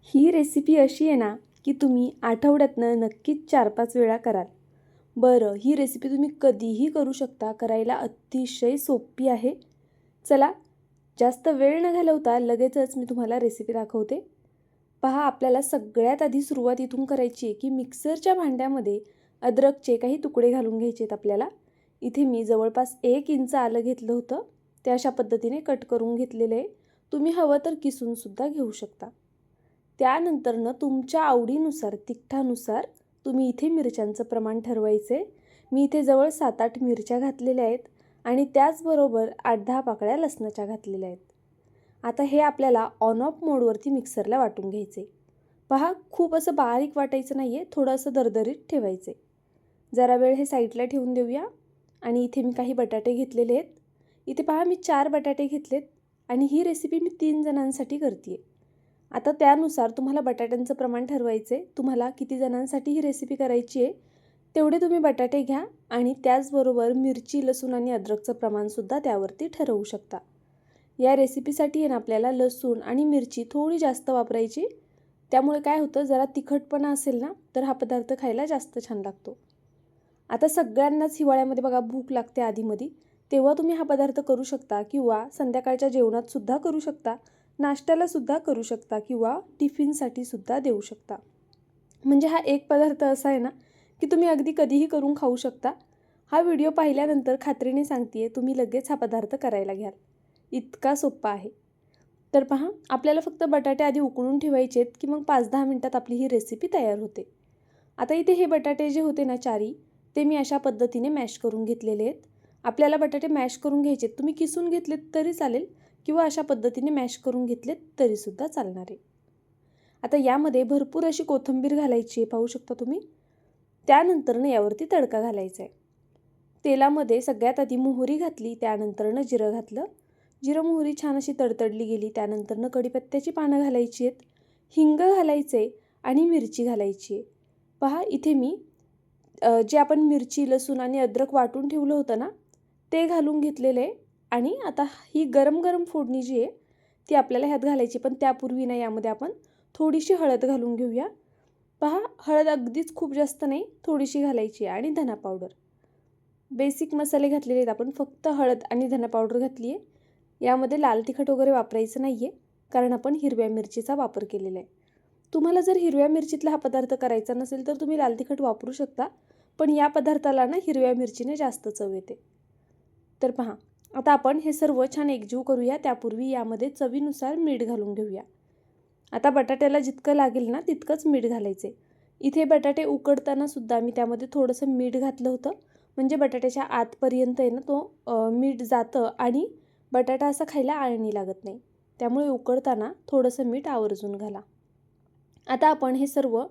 ही recipe अशी आहे ना, की तुम्ही आठवड्यातनं नक्कीच 4-5 वेळा कराल. बरं, ही रेसिपी तुम्ही कधीही करू शकता. करायला अतिशय सोपी आहे. चला, जास्त वेळ न घालवता लगेचच मी तुम्हाला रेसिपी दाखवते. पहा, आपल्याला सगळ्यात आधी सुरुवात इथून करायची आहे, की मिक्सरच्या भांड्यामध्ये अद्रकचे काही तुकडे घालून घ्यायचे आहेत आपल्याला. इथे मी जवळपास 1 इंच आलं घेतलं होतं. ते अशा पद्धतीने कट करून घेतलेलं आहे. तुम्ही हवं तर किसूनसुद्धा घेऊ शकता. त्यानंतरनं तुमच्या आवडीनुसार, तिखटानुसार तुम्ही इथे मिरच्यांचं प्रमाण ठरवायचं आहे. मी इथे जवळ 7-8 मिरच्या घातलेल्या आहेत आणि त्याचबरोबर 8-10 पाकळ्या लसणाच्या घातलेल्या आहेत. आता हे आपल्याला ऑन ऑफ मोडवरती मिक्सरला वाटून घ्यायचे. पहा, खूप असं बारीक वाटायचं नाही आहे, थोडं असं दरदरीत ठेवायचे. जरा वेळ हे साईडला ठेवून देऊया. आणि इथे मी काही बटाटे घेतलेले आहेत. इथे पहा, मी 4 बटाटे घेतलेत आणि ही रेसिपी मी 3 जणांसाठी करते आहे. आता त्यानुसार तुम्हाला बटाट्यांचं प्रमाण ठरवायचं आहे. तुम्हाला किती जणांसाठी ही रेसिपी करायची आहे तेवढे तुम्ही बटाटे घ्या आणि त्याचबरोबर मिरची, लसूण आणि अद्रकचं प्रमाणसुद्धा त्यावरती ठरवू शकता. या रेसिपीसाठी आहे ना, आपल्याला लसूण आणि मिरची थोडी जास्त वापरायची. त्यामुळे काय होतं, जरा तिखटपणा असेल ना तर हा पदार्थ खायला जास्त छान लागतो. आता सगळ्यांनाच हिवाळ्यामध्ये बघा भूक लागते आधीमध्ये, तेव्हा तुम्ही हा पदार्थ करू शकता किंवा संध्याकाळच्या जेवणातसुद्धा करू शकता, नाश्त्यालासुद्धा करू शकता किंवा टिफिनसाठी सुद्धा देऊ शकता. म्हणजे हा एक पदार्थ असा आहे ना, की तुम्ही अगदी कधीही करून खाऊ शकता. हा व्हिडिओ पाहिल्यानंतर खात्रीने सांगते आहे, तुम्ही लगेच हा पदार्थ करायला घ्याल. इतका सोप्पा आहे. तर पहा, आपल्याला फक्त बटाटे आधी उकळून ठेवायचे आहेत, की मग 5-10 मिनटात आपली ही रेसिपी तयार होते. आता इथे हे बटाटे जे होते ना चारी, ते मी अशा पद्धतीने मॅश करून घेतलेले आहेत. आपल्याला बटाटे मॅश करून घ्यायचे आहेत. तुम्ही किसून घेतलेत तरी चालेल किंवा अशा पद्धतीने मॅश करून घेतलेत तरीसुद्धा चालणार आहे. आता यामध्ये भरपूर अशी कोथिंबीर घालायची आहे, पाहू शकता तुम्ही. त्यानंतरनं यावरती तडका घालायचा आहे. तेलामध्ये सगळ्यात आधी मोहरी घातली, त्यानंतरनं जिरं घातलं. जिरं मोहरी छान अशी तडतडली गेली, त्यानंतरनं कढीपत्त्याची पानं घालायची आहेत, हिंग घालायचे आणि मिरची घालायची आहे. पहा, इथे मी जे आपण मिरची, लसूण आणि अद्रक वाटून ठेवलं होतं ना, ते घालून घेतलेलं आहे. आणि आता ही गरम गरम फोडणी जी आहे ती आपल्याला ह्यात घालायची. पण त्यापूर्वी ना, यामध्ये आपण थोडीशी हळद घालून घेऊया. पहा, हळद अगदीच खूप जास्त नाही, थोडीशी घालायची आहे. आणि धना पावडर, बेसिक मसाले घातलेले आहेत आपण. फक्त हळद आणि धना पावडर घातली आहे. यामध्ये लाल तिखट वगैरे वापरायचं नाही आहे, कारण आपण हिरव्या मिरचीचा वापर केलेला आहे. तुम्हाला जर हिरव्या मिरचीतला हा पदार्थ करायचा नसेल तर तुम्ही लाल तिखट वापरू शकता, पण या पदार्थाला ना हिरव्या मिरचीने जास्त चव येते. तर पहा, आता आपण हे सर्व छान एकजीव करूया. त्यापूर्वी यामध्ये चवीनुसार मीठ घालून घेऊया. आता बटाट्याला जितकं लागेल ना तितकंच मीठ घालायचे. इथे बटाटे उकडताना सुद्धा मी त्यामध्ये थोडंसं मीठ घातलं होतं, म्हणजे बटाट्याच्या आतपर्यंत आहे ना तो मीठ जातं आणि बटाटा असा खायला आळणी लागत नाही. त्यामुळे उकडताना थोडंसं मीठ आवर्जून घाला. आता आपण हे सर्व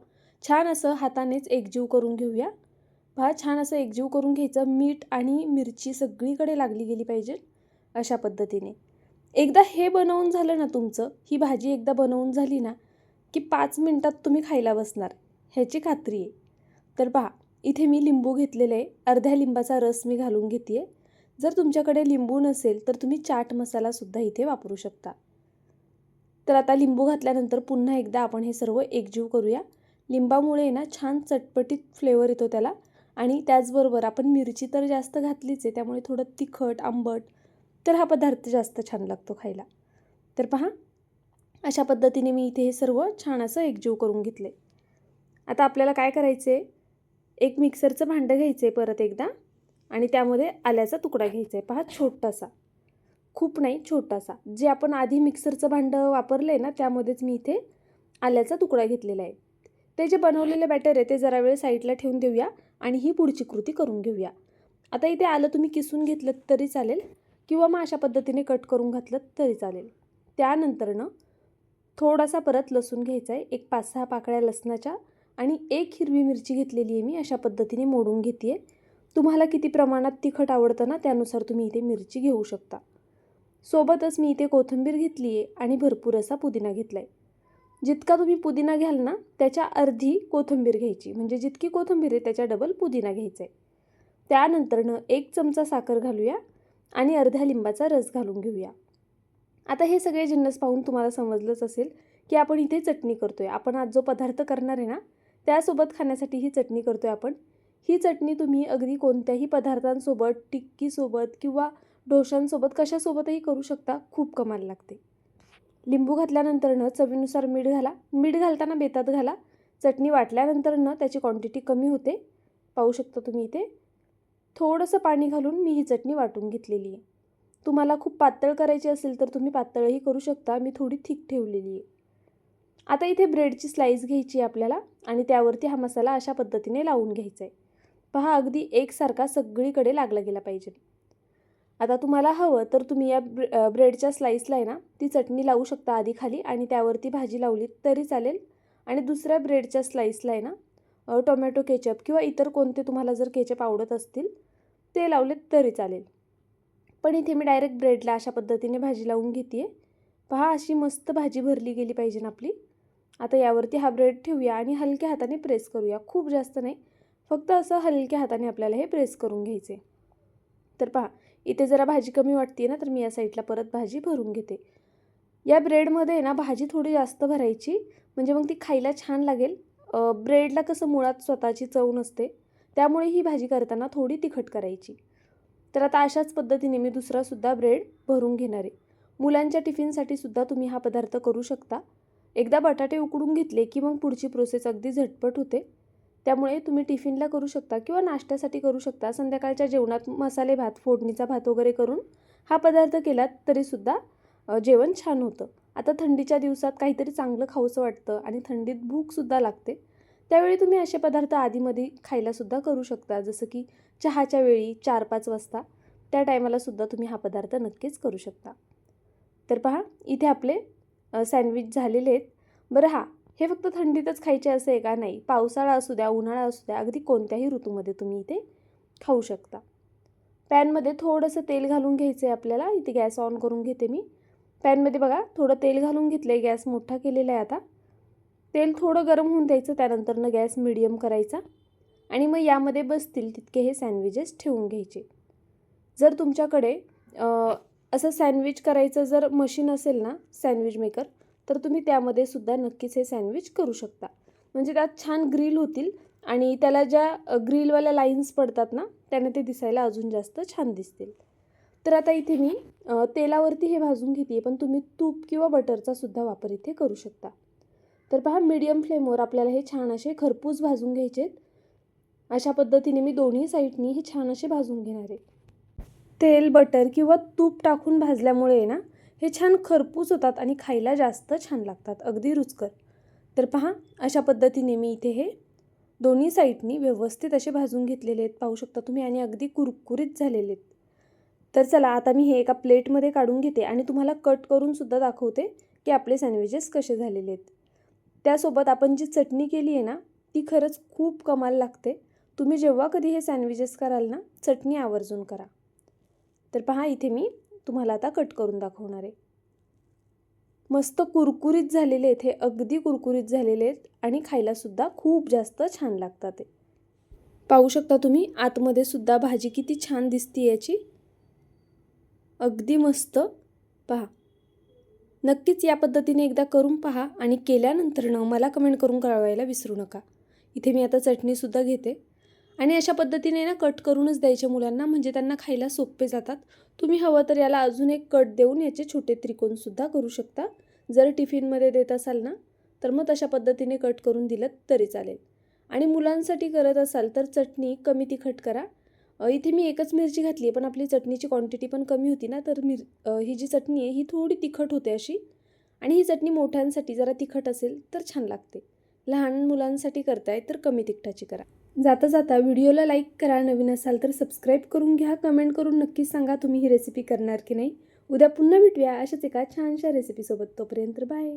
छान असं हातानेच एकजीव करून घेऊया. पहा, छान असं एकजीव करून घ्यायचं. मीठ आणि मिरची सगळीकडे लागली गेली पाहिजे अशा पद्धतीने. एकदा हे बनवून झालं ना तुमचं, ही भाजी एकदा बनवून झाली ना, की 5 मिनटात तुम्ही खायला बसणार, ह्याची खात्री आहे. तर पहा, इथे मी लिंबू घेतलेलं आहे. अर्ध्या लिंबाचा रस मी घालून घेते आहे. जर तुमच्याकडे लिंबू नसेल तर तुम्ही चाट मसालासुद्धा इथे वापरू शकता. तर आता लिंबू घातल्यानंतर पुन्हा एकदा आपण हे सर्व एकजीव करूया. लिंबामुळे ना छान चटपटीत फ्लेवर येतो त्याला. आणि त्याचबरोबर आपण मिरची तर जास्त घातलीच आहे, त्यामुळे थोडं तिखट, आंबट, तर हा पदार्थ जास्त छान लागतो खायला. तर पहा, अशा पद्धतीने मी इथे हे सर्व छान असं एकजीव करून घेतले. आता आपल्याला काय करायचं आहे, एक मिक्सरचं भांडं घ्यायचं आहे परत एकदा आणि त्यामध्ये आल्याचा तुकडा घ्यायचा आहे. पहा, छोटासा, खूप नाही, छोटासा. जे आपण आधी मिक्सरचं भांडं वापरलं आहे ना त्यामध्येच मी इथे आल्याचा तुकडा घेतलेला आहे. ते जे बनवलेले बॅटर आहे ते जरा वेळ साईडला ठेवून देऊया आणि ही पुढची कृती करून घेऊया. आता इथे आलं तुम्ही किसून घेतलं तरी चालेल किंवा मग अशा पद्धतीने कट करून घातलं तरी चालेल. त्यानंतरनं थोडासा परत लसूण घ्यायचा आहे. एक 5-6 पाकळ्या लसणाच्या आणि एक हिरवी मिरची घेतलेली आहे मी, अशा पद्धतीने मोडून घेते आहे. तुम्हाला किती प्रमाणात तिखट आवडतं ना त्यानुसार तुम्ही इथे मिरची घेऊ शकता. सोबतच मी इथे कोथिंबीर घेतली आहे आणि भरपूर असा पुदिना घेतला आहे. जितका तुम्ही पुदिना घ्याल ना त्याच्या अर्धी कोथिंबीर घ्यायची, म्हणजे जितकी कोथिंबीर आहे त्याच्या डबल पुदिना घ्यायचा आहे. त्यानंतरनं 1 चमचा साखर घालूया आणि अर्ध्या लिंबाचा रस घालून घेऊया. आता हे सगळे जिन्नस पाहून तुम्हाला समजलंच असेल की आपण इथे चटणी करतो आहे. आपण आज जो पदार्थ करणार आहे ना त्यासोबत खाण्यासाठी ही चटणी करतो आहे आपण. ही चटणी तुम्ही अगदी कोणत्याही पदार्थांसोबत, टिक्कीसोबत किंवा डोशांसोबत कशासोबतही करू शकता. खूप कमाल लागते. लिंबू घातल्यानंतर चवीनुसार मीठ घाला. मीठ घालताना बेतात घाला. चटणी वाटल्यानंतर त्याची क्वांटिटी कमी होते. पाहू शकता तुम्ही इथे थोडंसं पाणी घालून मी ही चटणी वाटून घेतलेली आहे. तुम्हाला खूप पातळ करायची असेल तर तुम्ही पातळही करू शकता. मी थोडी थिक ठेवलेली आहे. आता इथे ब्रेडची स्लाइस घ्यायची आहे आपल्याला आणि त्यावरती हा मसाला अशा पद्धतीने लावून घ्यायचा आहे. पहा अगदी एकसारखा सगळीकडे लागला गेला पाहिजे. आता तुम्हाला हवं तर तुम्ही या ब्रेडच्या स्लाइसला आहे ना ती चटणी लावू शकता आधी खाली आणि त्यावरती भाजी लावली तरी चालेल. आणि दुसऱ्या ब्रेडच्या स्लाइसला आहे ना टोमॅटो केचप किंवा इतर कोणते तुम्हाला जर केचप आवडत असतील ते लावलेत तरी चालेल. पण इथे मी डायरेक्ट ब्रेडला अशा पद्धतीने भाजी लावून घेते आहे. पहा अशी मस्त भाजी भरली गेली पाहिजे ना आपली. आता यावरती हा ब्रेड ठेवूया आणि हलक्या हाताने प्रेस करूया. खूप जास्त नाही, फक्त असं हलक्या हाताने आपल्याला हे प्रेस करून घ्यायचे. तर पहा इथे जरा भाजी कमी वाटते ना तर मी या साईडला परत भाजी भरून घेते. या ब्रेडमध्ये ना भाजी थोडी जास्त भरायची म्हणजे मग ती खायला छान लागेल. ब्रेडला कसं मुळात स्वतःची चव नसते त्यामुळे ही भाजी करताना थोडी तिखट करायची. तर आता अशाच पद्धतीने मी दुसरासुद्धा ब्रेड भरून घेणार आहे. मुलांच्या टिफिनसाठी सुद्धा तुम्ही हा पदार्थ करू शकता. एकदा बटाटे उकडून घेतले की मग पुढची प्रोसेस अगदी झटपट होते. त्यामुळे तुम्ही टिफिनला करू शकता किंवा नाश्त्यासाठी करू शकता. संध्याकाळच्या जेवणात मसाले भात, फोडणीचा भात वगैरे करून हा पदार्थ केलात तरीसुद्धा जेवण छान होतं. आता थंडीच्या दिवसात काहीतरी चांगलं खाऊसं वाटतं आणि थंडीत भूकसुद्धा लागते. त्यावेळी तुम्ही असे पदार्थ आधीमध्ये खायलासुद्धा करू शकता. जसं की चहाच्या वेळी 4-5 वाजता त्या टायमालासुद्धा तुम्ही हा पदार्थ नक्कीच करू शकता. तर पहा इथे आपले सँडविच झालेले आहेत. बरं हे फक्त थंडीतच खायचे असं आहे का? नाही. पावसाळा असू द्या, उन्हाळा असू द्या, अगदी कोणत्याही ऋतूमध्ये तुम्ही इथे खाऊ शकता. पॅनमध्ये थोडंसं तेल घालून घ्यायचं आहे आपल्याला. इथे गॅस ऑन करून घेते मी. पॅनमध्ये बघा थोडं तेल घालून घेतलं आहे. गॅस मोठा केलेला आहे आता. तेल थोडं गरम होऊन द्यायचं. त्यानंतरनं गॅस मीडियम करायचा आणि मग यामध्ये बसतील तितके हे सँडविचेस ठेवून घ्यायचे. जर तुमच्याकडे असं सँडविच करायचं जर मशीन असेल ना सँडविच मेकर तर तुम्ही त्यामध्ये सुद्धा नक्कीच हे सँडविच करू शकता. म्हणजे त्यात छान ग्रिल होतील आणि त्याला ज्या ग्रिलवाल्या लाईन्स पडतात ना त्याने ते दिसायला अजून जास्त छान दिसतील. तर आता इथे मी तेलावरती हे भाजून घेते पण तुम्ही तूप किंवा बटरचा सुद्धा वापर इथे करू शकता. तर पहा मीडियम फ्लेमवर आपल्याला हे छान असे खरपूस भाजून घ्यायचे आहेत. अशा पद्धतीने मी दोन्ही साईडनी हे छान असे भाजून घेणार आहे. तेल, बटर किंवा तूप टाकून भाजल्यामुळे ना हे छान खरपूस होतात आणि खायला जास्त छान लागतात. अगदी रुचकर. तर पहा अशा पद्धतीने मी इथे हे दोन्ही साईडनी व्यवस्थित असे भाजून घेतलेले आहेत. पाहू शकता तुम्ही आणि अगदी कुरकुरीत झालेले आहेत. तर चला आता मी हे एका प्लेटमध्ये काढून घेते आणि तुम्हाला कट करून सुद्धा दाखवते की आपले सँडविचेस कसे झालेले आहेत. त्यासोबत आपण जी चटणी केली आहे ना ती खरंच खूप कमाल लागते. तुम्ही जेव्हा कधी हे सँडविचेस कराल ना चटणी आवर्जून करा. तर पहा इथे मी तुम्हाला आता कट करून दाखवणार आहे. मस्त कुरकुरीत झालेले आहेत हे. अगदी कुरकुरीत झालेले आहेत आणि खायलासुद्धा खूप जास्त छान लागतात ते. पाहू शकता तुम्ही आतमध्ये सुद्धा भाजी किती छान दिसते याची. अगदी मस्त. पहा नक्कीच या पद्धतीने एकदा करून पहा आणि केल्यानंतर मला कमेंट करून कळवायला विसरू नका. इथे मी आता चटणीसुद्धा घेते आणि अशा पद्धतीने ना कट करूनच द्यायचे मुलांना म्हणजे त्यांना खायला सोपे जातात. तुम्ही हवं तर याला अजून एक कट देऊन याचे छोटे त्रिकोणसुद्धा करू शकता. जर टिफिनमध्ये देत असाल ना तर मग तशा पद्धतीने कट करून दिलं तरी चालेल. आणि मुलांसाठी करत असाल तर चटणी कमी तिखट करा. इथे मी एकच मिरची घातली आहे पण आपली चटणीची क्वांटिटी पण कमी होती ना तर ही जी चटणी आहे ही थोडी तिखट होते अशी. आणि ही चटणी मोठ्यांसाठी जरा तिखट असेल तर छान लागते. लहान मुलांसाठी करताय तर कमी तिखटाची करा. जाता जाता व्हिडिओला लाईक करा. नवीन असाल तर सबस्क्राईब करून घ्या. कमेंट करून नक्कीच सांगा तुम्ही ही रेसिपी करणार की नाही. उद्या पुन्हा भेटूया अशाच एका छानशा रेसिपीसोबत. तोपर्यंत बाय.